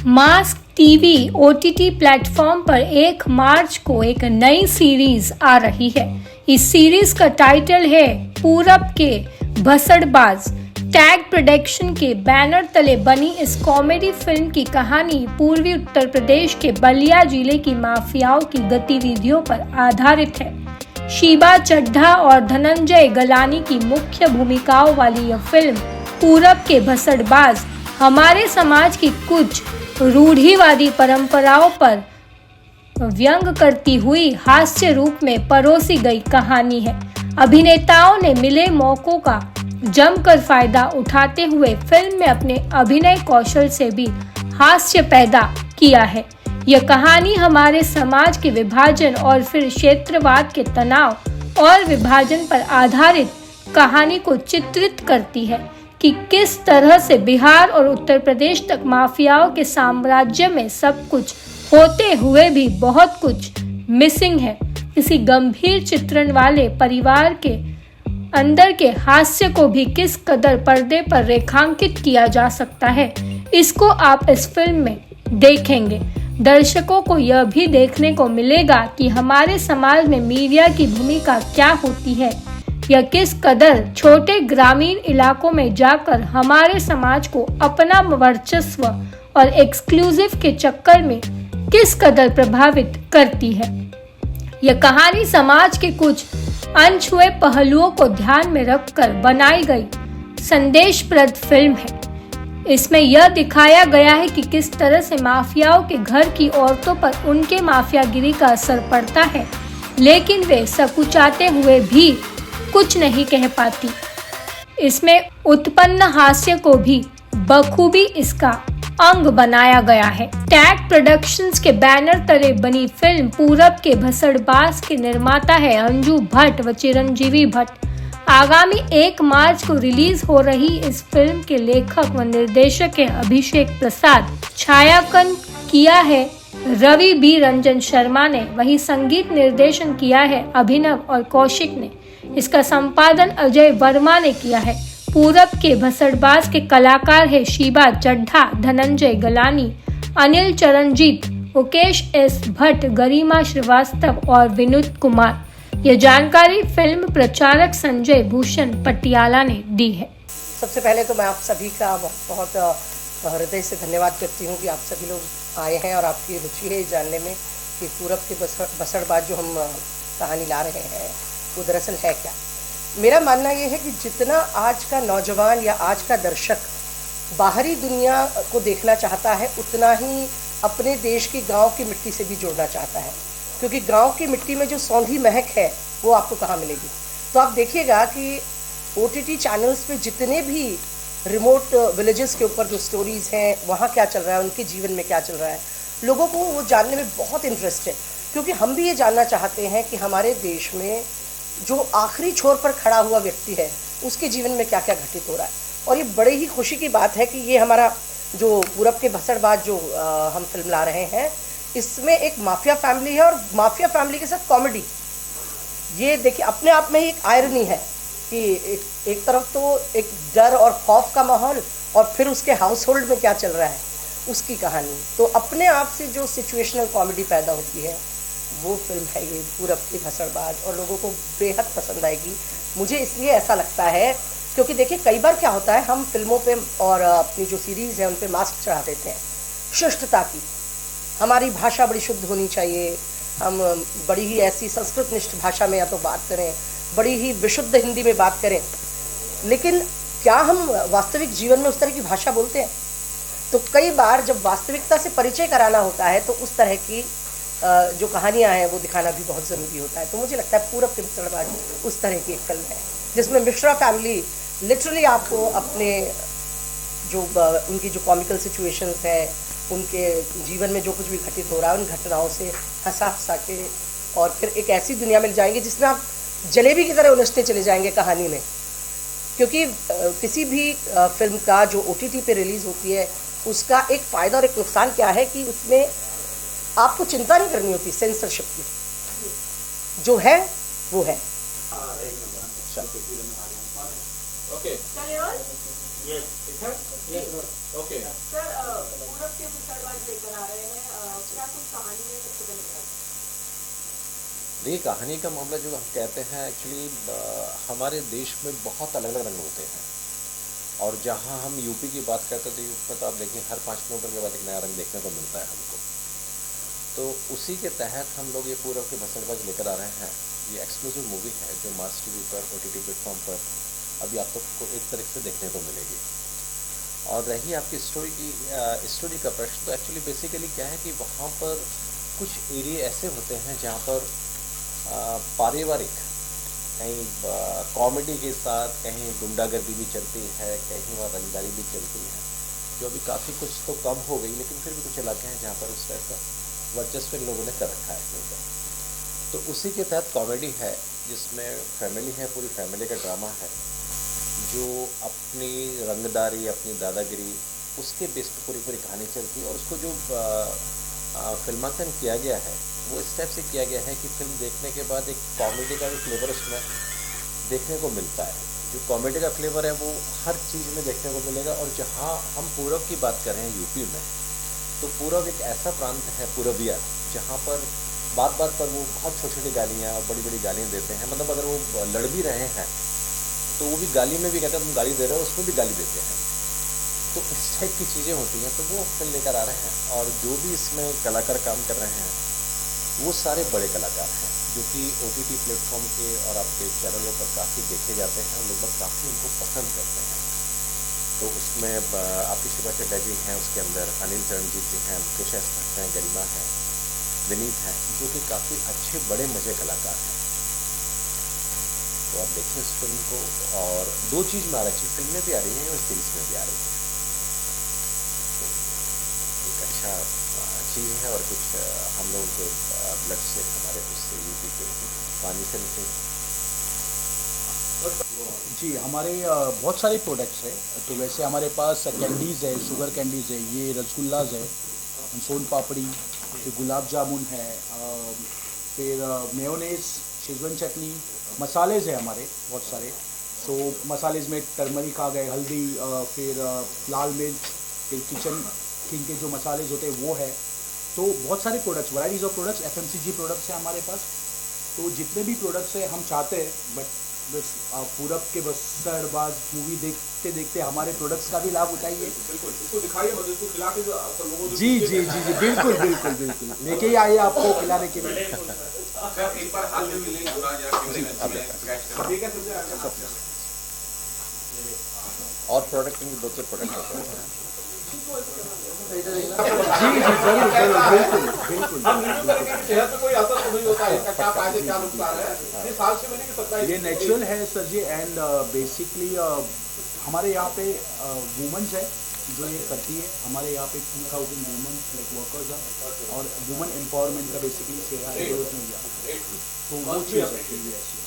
Mask TV OTT platform पर 1 मार्च को एक नई सीरीज आ रही है। इस सीरीज का टाइटल है पूरब के भसड़बाज। टैग प्रोडक्शन के बैनर तले बनी इस कॉमेडी फिल्म की कहानी पूर्वी उत्तर प्रदेश के बलिया जिले की माफियाओं की गतिविधियों पर आधारित है। शीबा चड्ढा और धनंजय गलानी की मुख्य भूमिकाओं वाली यह फिल्म पूरब के भसड़बाज हमारे समाज की कुछ रूढ़िवादी परंपराओं पर व्यंग करती हुई हास्य रूप में परोसी गई कहानी है। अभिनेताओं ने मिले मौकों का जमकर फायदा उठाते हुए फिल्म में अपने अभिनय कौशल से भी हास्य पैदा किया है। यह कहानी हमारे समाज के विभाजन और फिर क्षेत्रवाद के तनाव और विभाजन पर आधारित कहानी को चित्रित करती है कि किस तरह से बिहार और उत्तर प्रदेश तक माफियाओं के साम्राज्य में सब कुछ होते हुए भी बहुत कुछ मिसिंग है। किसी गंभीर चित्रण वाले परिवार के अंदर के हास्य को भी किस कदर पर्दे पर रेखांकित किया जा सकता है, इसको आप इस फिल्म में देखेंगे। दर्शकों को यह भी देखने को मिलेगा कि हमारे समाज में मीडिया की भूमिका क्या होती है या किस कदर छोटे ग्रामीण इलाकों में जाकर हमारे समाज को अपना वर्चस्व और एक्सक्लूसिव के चक्कर में किस कदर प्रभावित करती है। यह कहानी समाज के कुछ अनछुए पहलुओं को ध्यान में रखकर बनाई गई संदेशप्रद फिल्म है। इसमें यह दिखाया गया है कि किस तरह से माफियाओं के घर की औरतों पर उनके माफियागिरी का असर पड़ता है, लेकिन वे सकुचाते हुए भी कुछ नहीं कह पाती। इसमें उत्पन्न हास्य को भी बखूबी इसका अंग बनाया गया है। टैग प्रोडक्शंस के बैनर तले बनी फिल्म पूरब के भसड़बाज के निर्माता है अंजू भट्ट व चिरंजीवी भट्ट। आगामी 1 मार्च को रिलीज हो रही इस फिल्म के लेखक व निर्देशक है अभिषेक प्रसाद। छायांकन किया है रवि बी रंजन शर्मा ने, वही संगीत निर्देशन किया है अभिनव और कौशिक ने। इसका संपादन अजय वर्मा ने किया है। पूरब के भसड़बाज के कलाकार है शीबा चड्ढा, धनंजय गलानी, अनिल चरणजीत, मुकेश एस भट्ट, गरिमा श्रीवास्तव और विनोद कुमार। यह जानकारी फिल्म प्रचारक संजय भूषण पटियाला ने दी है। सबसे पहले तो मैं आप सभी का बहुत हृदय से धन्यवाद करती हूँ कि आप सभी लोग आए हैं और आपकी रुचि है जानने में कि पूरब के भसड़बाज जो हम कहानी ला रहे हैं वो दरअसल है क्या। मेरा मानना ये है कि जितना आज का नौजवान या आज का दर्शक बाहरी दुनिया को देखना चाहता है, उतना ही अपने देश की गांव की मिट्टी से भी जुड़ना चाहता है, क्योंकि गांव की मिट्टी में जो सौंधी महक है वो आपको कहाँ मिलेगी। तो आप देखिएगा कि OTT चैनल्स पे जितने भी रिमोट विलेजेस के ऊपर जो स्टोरीज़ हैं, वहाँ क्या चल रहा है, उनके जीवन में क्या चल रहा है, लोगों को वो जानने में बहुत इंटरेस्ट है। क्योंकि हम भी ये जानना चाहते हैं कि हमारे देश में जो आखिरी छोर पर खड़ा हुआ व्यक्ति है उसके जीवन में क्या क्या घटित हो रहा है। और ये बड़े ही खुशी की बात है कि ये हमारा जो पूरब के भसड़बाज जो हम फिल्म ला रहे हैं, इसमें एक माफिया फैमिली है और माफिया फैमिली के साथ कॉमेडी। ये देखिए अपने आप में ही एक आयरनी है कि एक तरफ तो एक डर और खौफ का माहौल और फिर उसके हाउस होल्ड में क्या चल रहा है उसकी कहानी। तो अपने आप से जो सिचुएशनल कॉमेडी पैदा होती है वो फिल्म है ये पूरब की भसड़बाज, और लोगों को बेहद पसंद आएगी। मुझे इसलिए ऐसा लगता है क्योंकि देखिए कई बार क्या होता है, हम फिल्मों पे और अपनी जो सीरीज़ है उन पे मास्क चढ़ा देते हैं शिष्टता की। हमारी भाषा बड़ी शुद्ध होनी चाहिए, हम बड़ी ही ऐसी संस्कृतनिष्ठ भाषा में या तो बात करें, बड़ी ही विशुद्ध हिंदी में बात करें, लेकिन क्या हम वास्तविक जीवन में उस तरह की भाषा बोलते हैं? तो कई बार जब वास्तविकता से परिचय कराना होता है तो उस तरह की जो कहानियाँ हैं वो दिखाना भी बहुत ज़रूरी होता है। तो मुझे लगता है पूरब के भसड़बाज उस तरह की एक फिल्म है जिसमें मिश्रा फैमिली लिटरली आपको अपने जो उनकी जो कॉमिकल सिचुएशंस है, उनके जीवन में जो कुछ भी घटित हो रहा है, उन घटनाओं से हंसा के और फिर एक ऐसी दुनिया में जाएंगे जिसमें आप जलेबी की तरह उलझते चले जाएंगे कहानी में। क्योंकि किसी भी फिल्म का जो OTT पे रिलीज़ होती है उसका एक फ़ायदा और एक नुकसान क्या है कि उसमें आपको चिंता नहीं करनी होती सेंसरशिप की, जो है वो है। Okay. देखिए, कहानी का मामला जो हम कहते हैं एक्चुअली हमारे देश में बहुत अलग अलग रंग होते हैं, और जहाँ हम यूपी की बात करते थे उसमें तो आप देखिए हर 5 किलोमीटर के बाद एक नया रंग देखने को मिलता है हमको। तो उसी के तहत हम लोग ये पूरब के बसड़बाज लेकर आ रहे हैं। ये एक्सक्लूसिव मूवी है जो मास टीवी पर OTT प्लेटफॉर्म पर अभी आप सबको एक तरह से देखने को मिलेगी। और रही आपकी स्टोरी का प्रश्न, तो एक्चुअली बेसिकली क्या है कि वहाँ पर कुछ एरिया ऐसे होते हैं जहाँ पर पारिवारिक कहीं कॉमेडी के साथ कहीं गुंडागर्दी भी चलती है, कहीं वहाँ रंगदारी भी चलती है, जो अभी काफ़ी कुछ तो कम हो गई, लेकिन फिर भी कुछ इलाके हैं जहाँ पर उस टाइप का वर्चस्व इन लोगों ने कर रखा है अपने ऊपर। तो उसी के तहत कॉमेडी है जिसमें फैमिली है, पूरी फैमिली का ड्रामा है जो अपनी रंगदारी, अपनी दादागिरी, उसके बेस पर पूरी पूरी कहानी चलती है। और उसको जो फिल्मांकन किया गया है वो इस टाइप से किया गया है कि फिल्म देखने के बाद एक कॉमेडी का भी फ्लेवर उसमें देखने को मिलता है। जो कॉमेडी का फ्लेवर है वो हर चीज़ में देखने को मिलेगा। और जहाँ हम पूरब की बात कर रहे हैं यूपी में, तो पूरब एक ऐसा प्रांत है पूरबिया जहाँ पर बात बात पर वो बहुत छोटी छोटी गालियाँ और बड़ी बड़ी गालियाँ देते हैं। मतलब अगर वो लड़ भी रहे हैं तो वो भी गाली में भी कहते हैं तुम गाली दे रहे हो, उसमें भी गाली देते हैं। तो इस टाइप की चीज़ें होती हैं, तो वो फिल्म लेकर आ रहे हैं। और जो भी इसमें कलाकार काम कर रहे हैं वो सारे बड़े कलाकार हैं जो कि OTT प्लेटफॉर्म के और आपके चैनलों पर काफ़ी देखे जाते हैं, लोग काफ़ी उनको पसंद करते हैं। तो उसमें आपकी शिवा चड्ढा जी हैं, उसके अंदर अनिल चरणजीत जी हैं, मुकेश भट्ट हैं, गरिमा है, विनीत हैं, जो कि काफ़ी अच्छे बड़े मज़े कलाकार हैं। तो आप देखिए इस फिल्म को। और 2 चीज़ में आ रही है, फिल्में भी आ रही हैं और सीरीज में भी आ रही हैं। तो एक अच्छा चीज़ है। और कुछ हम लोगों के ब्लड से, हमारे उससे यूपी के पानी से निकले। जी, हमारे बहुत सारे प्रोडक्ट्स हैं। तो वैसे हमारे पास कैंडीज़ है, शुगर कैंडीज़ है, ये रसगुल्लाज है, सोन पापड़ी, फिर गुलाब जामुन है, फिर मेयोनेज़, शेज़वान चटनी, मसालेज है हमारे बहुत सारे। सो मसालेज में टर्मरिक आ गए, हल्दी, फिर लाल मिर्च, फिर किचन किंग के जो मसालेज होते हैं वो है। तो बहुत सारे products, varieties of products, FMCG products हैं हमारे पास। तो जितने भी प्रोडक्ट्स हैं हम चाहते हैं बस पूरब के बसड़बाज मूवी देखते देखते हमारे प्रोडक्ट्स का भी लाभ उठाइए। बिल्कुल, इसको दिखाइए, मतलब इसको खिला के सब लोगों को। जी जी जी जी, बिल्कुल बिल्कुल बिल्कुल, लेके ही आइए आपको खिलाने के लिए। सर एक बार हाथ में भी लेंगे थोड़ा यार, ठीक है समझे। और प्रोडक्ट में 2-3 प्रोडक्ट होते हैं। जी जी, जरूर जरूर, बिल्कुल बिल्कुल। हम रिव्यू करेंगे कि सेहत पे कोई असर तो नहीं होता है, इसका क्या फायदे क्या नुकसान है। ये साल 6 महीने की सप्लाई ये नेचुरल है सर जी। एंड बेसिकली हमारे यहाँ पे वुमेन्स है जो ये करती है। हमारे यहाँ पे 2000 वुमेन लाइक वर्कर्स हैं और वुमेन एम्पावरमेंट का बेसिकली सेवा है तो वो चीज़ है।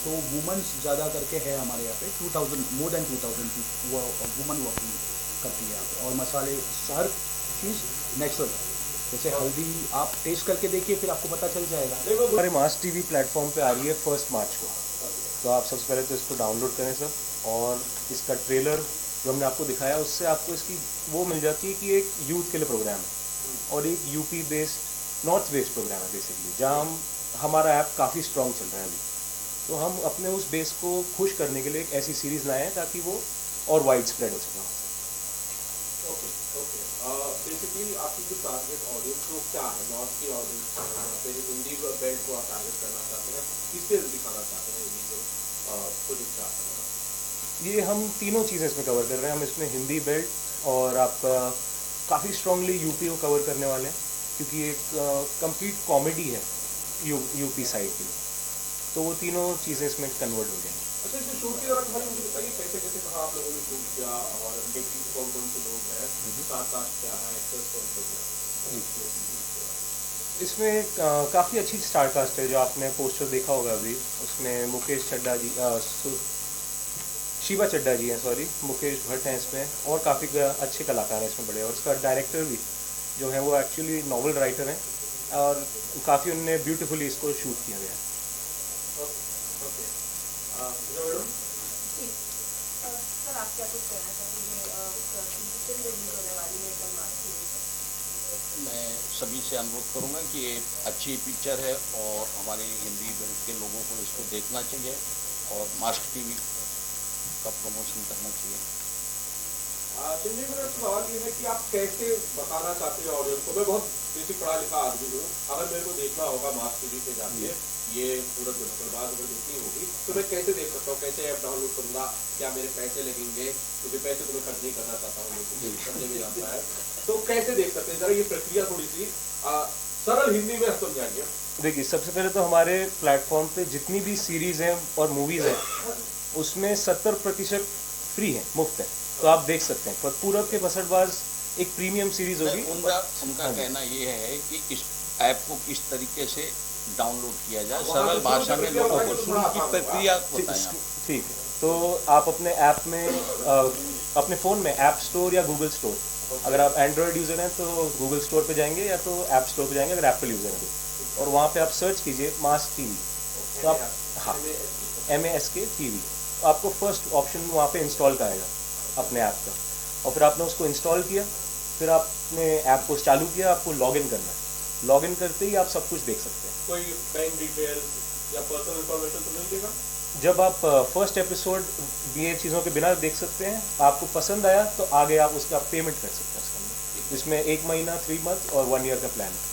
सो वुमेन्स ज़्यादा करके है हमारे यहाँ पे 2000, मोर देन 2000 वुमेन वर्किंग करती है यहाँ पे। और मसाले हर चीज़ नेचुरल, जैसे हल्दी आप टेस्ट करके देखिए फिर आपको पता चल जाएगा। हमारे मास टीवी प्लेटफॉर्म पे आ रही है 1 मार्च को। तो आप सबसे पहले तो इसको डाउनलोड करें सब। और इसका ट्रेलर जो हमने आपको दिखाया उससे आपको इसकी वो मिल जाती है कि एक यूथ के लिए प्रोग्राम है और एक UP based, north west program है बेसिकली, जहाँ हमारा ऐप काफ़ी स्ट्रॉन्ग चल रहा है अभी। तो हम अपने उस बेस को खुश करने के लिए एक ऐसी सीरीज़ लाए हैं ताकि वो और वाइड स्प्रेड हो सके। बेसिकली आपकी जो टारगेट ऑडियंस वो क्या है? नॉर्थ की ऑडियंस, फिर हिंदी बेल्ट को आप टारगेट करना चाहते हैं, किससे दिखाना चाहते हैं ये जो प्रोजेक्ट चाहते हैं? ये हम तीनों चीज़ें इसमें कवर कर रहे हैं। हम इसमें हिंदी बेल्ट और आपका काफ़ी स्ट्रांगली यूपी को कवर करने वाले हैं, क्योंकि एक कंप्लीट कॉमेडी है यूपी साइड की। तो वो तीनों चीज़ें इसमें कन्वर्ट हो जाएंगी। अच्छा, इसमें शूट की तरफ भाई मुझे बताइए कैसे कैसे कहाँ आप लोगों ने शूट किया और मेकिंग कौन कौन से लोग हैं, कास्ट क्या है, एक्टर्स कौन कौन हैं? इसमें काफ़ी अच्छी स्टार कास्ट है। जो आपने पोस्टर देखा होगा अभी, उसमें मुकेश चड्ढा जी, शिवा चड्ढा जी हैं, सॉरी, मुकेश भट्ट हैं इसमें, और काफ़ी अच्छे कलाकार हैं इसमें बड़े। और इसका डायरेक्टर भी जो है वो एक्चुअली नॉवल राइटर हैं और काफ़ी उनने ब्यूटीफुली इसको शूट किया गया है। सर आप क्या कुछ कहना चाहेंगे? रिलीज होने वाली है कल मार्च की? मैं सभी से अनुरोध करूंगा कि ये अच्छी पिक्चर है और हमारे हिंदी बेल्ट के लोगों को इसको देखना चाहिए और मास्क टीवी का प्रमोशन करना चाहिए। संजय, मेरा सवाल ये है कि आप कैसे बताना चाहते हैं ऑडियंस को? मैं बहुत बेसिक पढ़ा लिखा आदमी हूँ, अगर मेरे को देखना होगा मास टीवी पे जाके ये पूरा बर्बाद अगर देखनी होगी तो मैं कैसे देख सकता हूँ, कैसे ऐप डाउनलोड करूंगा, क्या मेरे पैसे लगेंगे? क्योंकि पैसे तो मैं खर्च नहीं करना चाहता हूँ, लेकिन करने भी जाता है, तो कैसे देख सकते हैं? जरा ये प्रक्रिया थोड़ी सी सरल हिंदी में समझाइए। देखिए, सबसे पहले तो हमारे प्लेटफॉर्म पे जितनी भी सीरीज हैं और मूवीज हैं उसमें 70% फ्री है, मुफ्त है, तो आप देख सकते हैं। पर पूरब के बसड़बाज एक प्रीमियम सीरीज होगी। उनका कहना ये है कि इस ऐप को किस तरीके से डाउनलोड किया जाए, सरल भाषा में लोगों को शुरू की प्रक्रिया बताएं। ठीक है, तो आप अपने ऐप में अपने फ़ोन में ऐप स्टोर या गूगल स्टोर, अगर आप एंड्रॉयड यूज़र हैं तो गूगल स्टोर पे जाएंगे या तो ऐप स्टोर पे जाएंगे अगर एप्पल यूज़र हैं तो, और वहाँ पे आप सर्च कीजिए मास टीवी, तो आप हाँ MASK TV, तो आपको फर्स्ट ऑप्शन वहाँ पे इंस्टॉल का आएगा अपने ऐप का, और फिर आपने उसको इंस्टॉल किया, फिर आपने ऐप को चालू किया, आपको लॉगिन करना है। लॉगिन करते ही आप सब कुछ देख सकते हैं। कोई बैंक डिटेल्स या पर्सनल इंफॉर्मेशन तो नहीं देगा? जब आप फर्स्ट एपिसोड ये चीज़ों के बिना देख सकते हैं, आपको पसंद आया तो आगे आप उसका पेमेंट कर सकते हैं उसके अंदर, जिसमें 1 महीना, 3 मंथ और 1 ईयर का प्लान है।